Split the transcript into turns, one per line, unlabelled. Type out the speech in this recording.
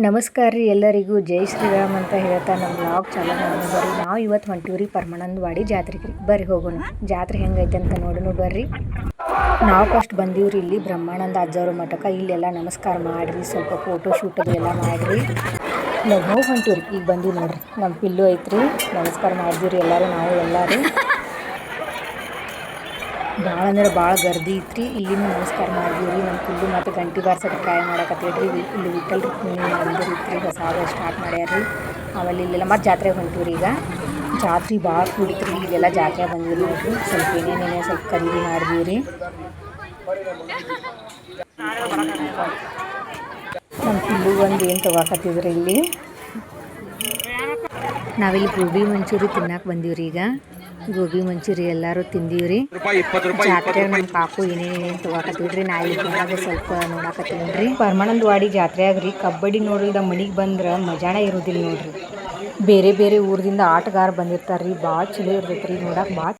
ನಮಸ್ಕಾರ ರೀ ಎಲ್ಲರಿಗೂ ಜೈ ಶ್ರೀರಾಮ್ ಅಂತ ಹೇಳ್ತಾ ನಮ್ಮ ವ್ಲಾಗ್ ಚಾಲೂ ಮಾಡೋಣ ಬರ್ರಿ. ನಾವು ಇವತ್ತು ಹೊಂಟಿವ್ರಿ ಪರಮಾನಂದವಾಡಿ ಜಾತ್ರೆಗೆ ರೀ. ಬರ್ರಿ ಹೋಗೋಣ, ಜಾತ್ರೆ ಹೆಂಗೈತೆ ಅಂತ ನೋಡೋಣ ಬರ್ರಿ. ನಾವು ಫಸ್ಟ್ ಬಂದೀವ್ರಿ ಇಲ್ಲಿ ಬ್ರಹ್ಮಾನಂದ ಅಜ್ಜವ್ರ ಮಠಕ್ಕೆ. ಇಲ್ಲೆಲ್ಲ ನಮಸ್ಕಾರ ಮಾಡಿರಿ, ಸ್ವಲ್ಪ ಫೋಟೋ ಶೂಟ್ ಅದು ಎಲ್ಲ ಮಾಡಿರಿ. ನಾವು ಹೊಂಟಿವ್ರಿ, ಈಗ ಬಂದೀವಿ ನೋಡ್ರಿ. ನಮ್ಮ ಪಿಲ್ಲು ಐತ್ರಿ, ನಮಸ್ಕಾರ ಮಾಡಿದ್ವಿ ಎಲ್ಲರೂ, ನಾವು ಎಲ್ಲರೂ ಭಾಳ ಅಂದ್ರೆ ಭಾಳ ಗರ್ದಿ ಇತ್ತು ರೀ. ಇಲ್ಲಿನೂ ನಮಸ್ಕಾರ ಮಾಡಿದ್ವಿ ರೀ. ನಮ್ಮ ಪಿಲ್ಲು ಮತ್ತು ಗಂಟೆ ಬಾರ್ಸಕ್ಕೆ ಟ್ರೈ ಮಾಡಕತ್ತೇಳ್ರಿ. ಇಲ್ಲಿ ವಿಠಲ್ ರುಕ್ಮಿಣಿ ಮಂದಿರ ಇತ್ತು ರೀ, ಹೊಸ ಸ್ಟಾರ್ಟ್ ಮಾಡ್ಯಾರ ರೀ. ಆಮೇಲೆ ಇಲ್ಲೆಲ್ಲ ಮತ್ತು ಜಾತ್ರೆಗೆ ಹೊಂಟಿವ್ರಿ. ಈಗ ಜಾತ್ರೆ ಭಾಳ ಕುಡಿತು ರೀ. ಇಲ್ಲೆಲ್ಲ ಜಾತ್ರೆ ಬಂದಿವಿ ನೋಡ್ರಿ. ಸ್ವಲ್ಪ ಏನೇನೇನೇ ಸ್ವಲ್ಪ ಖರೀದಿ ಮಾಡಿದ್ವಿ ರೀ. ನಮ್ಮ ಪಿಲ್ಲು ಒಂದು ಏನು ತೊಗೊಳಕತ್ತಿದ್ರಿ ಇಲ್ಲಿ. ನಾವಿಲ್ಲಿ ಗೋಬಿ ಮಂಚೂರಿ ತಿನ್ನಕ್ಕೆ ಬಂದೀವ್ರಿ. ಈಗ ಗೋಬಿ ಮಂಚೂರಿ ಎಲ್ಲರೂ ತಿಂದೀವ್ರಿ. ಜಾತ್ರೆ ನಮ್ಮ ಕಾಕು ಏನೇನೇನು ತೊಗೊಳಕತ್ತಿದ್ರಿ. ನಾ ಇಲ್ಲಿ ಬಂದಾಗ ಸ್ವಲ್ಪ ನೋಡಕತ್ತೀನಿ ರೀ. ಪರಮಾನಂದವಾಡಿ ಜಾತ್ರೆಯಾಗ ರೀ ಕಬಡ್ಡಿ ನೋಡಿಲ್ದ ಮನೆಗೆ ಬಂದ್ರೆ ಮಜಾನೇ ಇರೋದಿಲ್ಲ ನೋಡ್ರಿ. ಬೇರೆ ಬೇರೆ ಊರಿಂದ ಆಟಗಾರ ಬಂದಿರ್ತಾರೆ ರೀ. ಭಾಳ ಚಲೋ ಇರ್ತೈತೆ ರೀ ನೋಡಕ್ಕೆ. ಭಾಳ